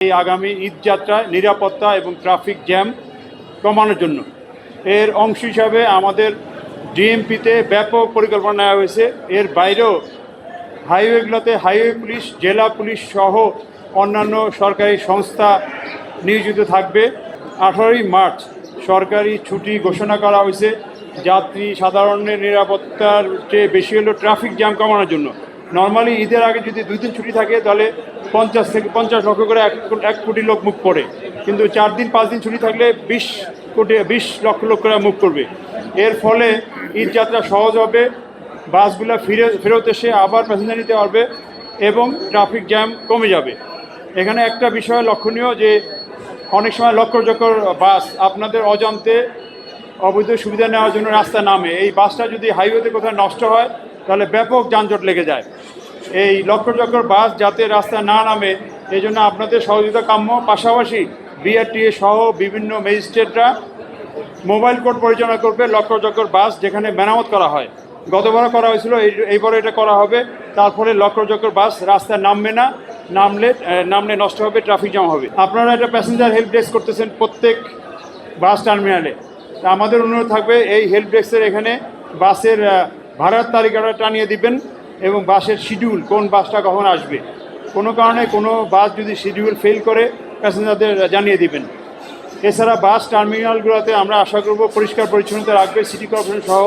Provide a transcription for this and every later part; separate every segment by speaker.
Speaker 1: এই আগামী ঈদ যাত্রায় নিরাপত্তা এবং ট্রাফিক জ্যাম কমানোর জন্য এর অংশ হিসাবে আমাদের ডিএমপিতে ব্যাপক পরিকল্পনা নেওয়া হয়েছে। এর বাইরেও হাইওয়েগুলোতে হাইওয়ে পুলিশ, জেলা পুলিশ সহ অন্যান্য সরকারি সংস্থা নিয়োজিত থাকবে। 18ই মার্চ সরকারি ছুটি ঘোষণা করা হয়েছে যাত্রী সাধারণের নিরাপত্তার চেয়ে বেশি হলো ট্রাফিক জ্যাম কমানোর জন্য। নর্মালি ঈদের আগে যদি 2 দিন ছুটি থাকে তাহলে 50 থেকে 50 লক্ষ করে 1 কোটি লোক মুভ করে, কিন্তু 4 দিন 5 দিন ছুটি থাকলে 20 লক্ষ লোক করে মুভ করবে। এর ফলে ঈদ যাত্রা সহজ হবে, বাসগুলো ফেরত এসে আবার প্যাসেঞ্জার নিতে পারবে এবং ট্রাফিক জ্যাম কমে যাবে। এখানে একটা বিষয় লক্ষণীয় যে অনেক সময় লক্ষ বাস আপনাদের অজান্তে অবৈধ সুবিধা নেওয়ার জন্য রাস্তা নামে। এই বাসটা যদি হাইওয়েতে কোথাও নষ্ট হয় তাহলে ব্যাপক যানজট লেগে যায়। এই লক্ষ বাস যাতে রাস্তায় না নামে এই জন্য আপনাদের সহযোগিতা কাম্য। পাশাপাশি বিআরটিএ সহ বিভিন্ন ম্যাজিস্ট্রেটরা মোবাইল কোর্ট পরিচালনা করবে লক্ষ বাস যেখানে মেরামত করা হয়। গতবারও করা হয়েছিল, এইবারও এটা করা হবে। তার ফলে লক্ষ বাস রাস্তায় নামবে না, নামলে নষ্ট হবে, ট্রাফিক জ্যাম হবে। আপনারা এটা প্যাসেঞ্জার হেল্প ডেস্ক করতেছেন প্রত্যেক বাস টার্মিনালে। আমাদের অনুরোধ থাকবে এই হেল্প ডেস্কের এখানে বাসের ভাড়ার তালিকাটা টানিয়ে দিবেন এবং বাসের শিডিউল, কোন বাসটা কখন আসবে। কোনো কারণে কোনো বাস যদি শিডিউল ফেল করে প্যাসেঞ্জারদের জানিয়ে দিবেন। এছাড়া বাস টার্মিনালগুলোতে আমরা আশা করব পরিষ্কার পরিচ্ছন্নতা রাখবে সিটি কর্পোরেশন সহ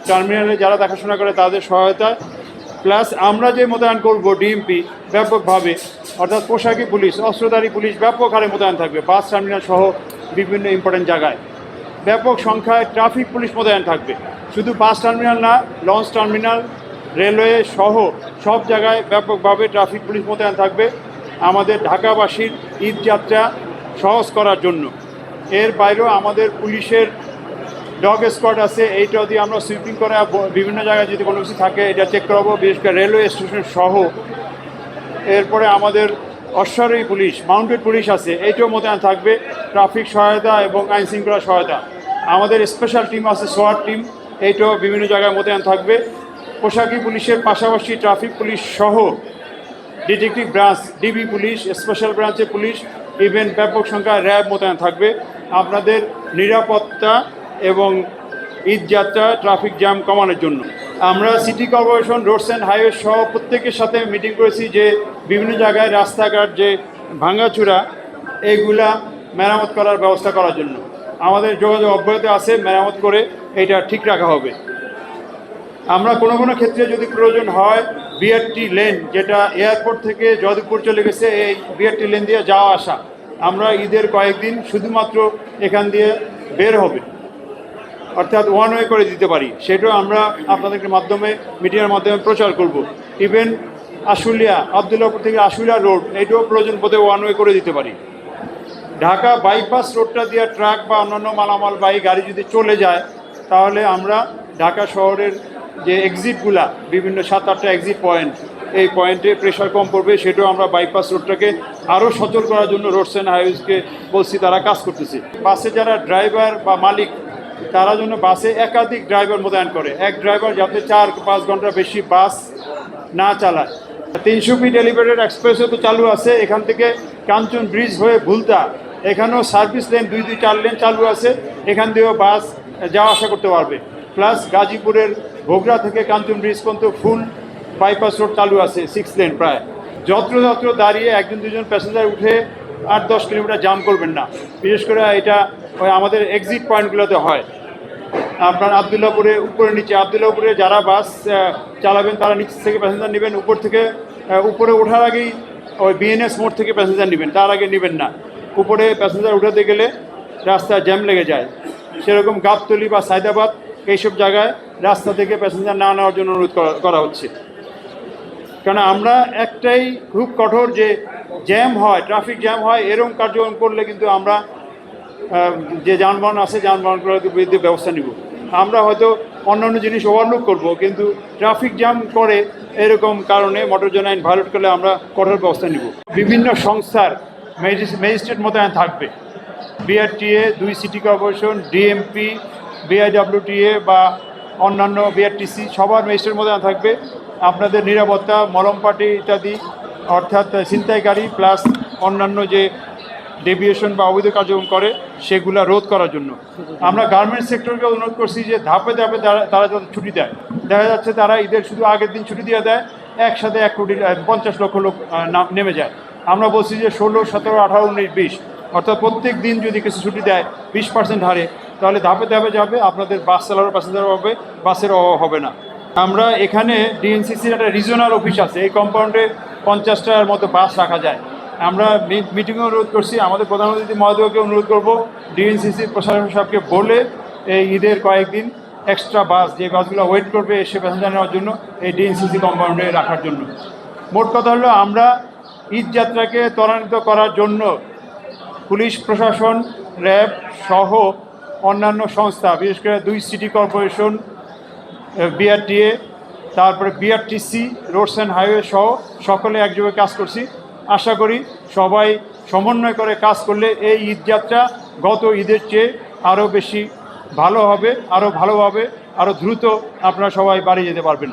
Speaker 1: টার্মিনালে যারা দেখাশোনা করে তাদের সহায়তায়। প্লাস আমরা যে মোতায়েন করব ডিএমপি ব্যাপকভাবে, অর্থাৎ পোশাকি পুলিশ, অস্ত্রধারী পুলিশ ব্যাপক হারে মোতায়েন থাকবে বাস টার্মিনাল সহ বিভিন্ন ইম্পর্টেন্ট জায়গায়। ব্যাপক সংখ্যায় ট্রাফিক পুলিশ মোতায়েন থাকবে। শুধু বাস টার্মিনাল না, লঞ্চ টার্মিনাল, রেলওয়ে সহ সব জায়গায় ব্যাপকভাবে ট্রাফিক পুলিশ মোতায়েন থাকবে আমাদের ঢাকাবাসীর ঈদ যাত্রা সহজ করার জন্য। এর বাইরেও আমাদের পুলিশের ডগ স্কোয়াড আছে, এইটাও দিয়ে আমরা সুইপিং করে বিভিন্ন জায়গায় যদি কোনো কিছু থাকে এটা চেক করাবো, বিশেষ করে রেলওয়ে স্টেশন সহ। এরপরে আমাদের অশ্বারোহী পুলিশ, মাউন্টেড পুলিশ আছে, এইটাও মোতায়েন থাকবে ট্রাফিক সহায়তা এবং আইনশৃঙ্খলা সহায়তা। আমাদের স্পেশাল টিম আছে, সোয়াট টিম, এইটাও বিভিন্ন জায়গায় মোতায়েন থাকবে। পোশাকি পুলিশের পাশাপাশি ট্রাফিক পুলিশ সহ detective branch, DB police, special ব্রাঞ্চের পুলিশ, ইভেন ব্যাপক সংখ্যায় র্যাব মোতায়েন থাকবে আপনাদের নিরাপত্তা এবং ঈদ যাত্রা ট্রাফিক জ্যাম কমানোর জন্য। আমরা city corporation, roads and highway সহ প্রত্যেকের সাথে মিটিং করেছি যে বিভিন্ন জায়গায় রাস্তাঘাট যে ভাঙাচুরা এইগুলা মেরামত করার ব্যবস্থা করার জন্য। আমাদের যোগাযোগ অব্যাহত আছে, মেরামত করে এটা ঠিক রাখা হবে। আমরা কোনো ক্ষেত্রে যদি প্রয়োজন হয় বিআরটি লেন, যেটা এয়ারপোর্ট থেকে যদুপুর চলে গেছে, এই বিআরটি লেন দিয়ে যাওয়া আসা আমরা ঈদের কয়েকদিন শুধুমাত্র এখান দিয়ে বের হবে, অর্থাৎ ওয়ান ওয়ে করে দিতে পারি। সেটাও আমরা আপনাদের মাধ্যমে, মিডিয়ার মাধ্যমে প্রচার করব। ইভেন আশুলিয়া, আবদুল্লাহপুর থেকে আশুলিয়া রোড, এইটাও প্রয়োজন বোধে ওয়ান ওয়ে করে দিতে পারি। ঢাকা বাইপাস রোডটা দিয়ে ট্রাক বা অন্যান্য মালামাল বাহী গাড়ি যদি চলে যায় তাহলে আমরা ঢাকা শহরের যে এক্সিটগুলা, বিভিন্ন 7-8টা এক্সিট পয়েন্ট, এই পয়েন্টে প্রেশার কম পড়বে। সেটাও আমরা বাইপাস রোডটাকে আরও সচল করার জন্য রোডস অ্যান্ড হাইওয়েজকে বলছি, তারা কাজ করতেছে। বাসে যারা ড্রাইভার বা মালিক তারা জন্য বাসে একাধিক ড্রাইভার মোতায়েন করে, এক ড্রাইভার যাতে 4-5 ঘন্টা বেশি বাস না চালায়। 300 ফিট এলিভেটেড এক্সপ্রেসও তো চালু আছে, এখান থেকে কাঞ্চন ব্রিজ হয়ে ভুলতা, এখানেও সার্ভিস লেন 2-4 লেন চালু আছে, এখান দিয়েও বাস যাওয়া আসা করতে পারবে। প্লাস গাজীপুরের ভোগড়া থেকে কাঞ্চন ব্রিজ পর্যন্ত ফুল বাইপাস রোড চালু আছে, 6 লেন প্রায়। যত্র দাঁড়িয়ে 1-2জন প্যাসেঞ্জার উঠে 8-10 কিলোমিটার জাম করবেন না। বিশেষ করে এটা আমাদের এক্সিট পয়েন্টগুলোতে হয়। আপনার আবদুল্লাহপুরে উপরে নিচে, আবদুল্লাহপুরে যারা বাস চালাবেন তারা নিচ থেকে প্যাসেঞ্জার নেবেন, উপর থেকে উপরে ওঠার আগেই ওই বিএনএস মোড় থেকে প্যাসেঞ্জার নেবেন, তার আগে নেবেন না। উপরে প্যাসেঞ্জার উঠাতে গেলে রাস্তায় জ্যাম লেগে যায়। সেরকম গাবতলি বা সায়দাবাদ এইসব জায়গায় রাস্তা থেকে প্যাসেঞ্জার না নেওয়ার জন্য অনুরোধ করা হচ্ছে। কারণ আমরা একটাই খুব কঠোর যে জ্যাম হয়, ট্রাফিক জ্যাম হয়, এরকম কার্যক্রম করলে কিন্তু আমরা যে যানবাহন আছে যানবাহনগুলোর বিরুদ্ধে ব্যবস্থা নিব। আমরা হয়তো অন্যান্য জিনিস ওভারলুক করব, কিন্তু ট্রাফিক জ্যাম করে এরকম কারণে মোটরযান আইন ভায়োলেট করলে আমরা কঠোর ব্যবস্থা নিব। বিভিন্ন সংস্থার ম্যাজিস্ট্রেট মোতায়েন থাকবে, BRTA, 2 city corporation, DMP, BIWTA বা অন্যান্য বিআরটিসি সবার ম্যাজিস্ট্রেট মোতায়েন থাকবে। আপনাদের নিরাপত্তা, মলম পার্টি ইত্যাদি, অর্থাৎ ছিনতাইকারী প্লাস অন্যান্য যে ডেভিয়েশন বা অবৈধ কার্যক্রম করে সেগুলা রোধ করার জন্য। আমরা গার্মেন্টস সেক্টরকে অনুরোধ করছি যে ধাপে ধাপে তারা যাতে ছুটি দেয়। দেখা যাচ্ছে তারা ঈদের শুধু আগের দিন ছুটি দিয়ে দেয়, একসাথে 1,50,00,000 লোক নেমে যায়। আমরা বলছি যে 16, 17, 18, 19, 20 অর্থাৎ প্রত্যেক দিন যদি কিছু ছুটি দেয় 20% হারে, তাহলে ধাপে ধাপে যাবে, আপনাদের বাস চালানোর প্যাসেঞ্জার হবে, বাসের অভাব হবে না। আমরা এখানে ডিএনসিসির একটা রিজনাল অফিস আছে, এই কম্পাউন্ডে 50টার মতো বাস রাখা যায়। আমরা মিটিংয়ে অনুরোধ করছি, আমাদের প্রধানমন্ত্রী মহোদয়কে অনুরোধ করব ডিএনসিসির প্রশাসন সাহেবকে বলে এই ঈদের কয়েকদিন এক্সট্রা বাস, যে বাসগুলো ওয়েট করবে এসে প্যাসেঞ্জার নেওয়ার জন্য, এই ডিএনসিসি কম্পাউন্ডে রাখার জন্য। মোট কথা হলো, আমরা ঈদ যাত্রাকে ত্বরান্বিত করার জন্য পুলিশ প্রশাসন, র্যাব সহ অন্যান্য সংস্থা, বিশেষ করে 2 সিটি কর্পোরেশন, বিআরটিএ, তারপরে বিআরটিসি, রোডস অ্যান্ড হাইওয়ে সহ সকলে একযোগে কাজ করছি। আশা করি সবাই সমন্বয় করে কাজ করলে এই ঈদযাত্রা গত ঈদের চেয়ে আরও বেশি ভালো হবে, আরও ভালোভাবে, আরও দ্রুত আপনারা সবাই বাড়ি যেতে পারবেন।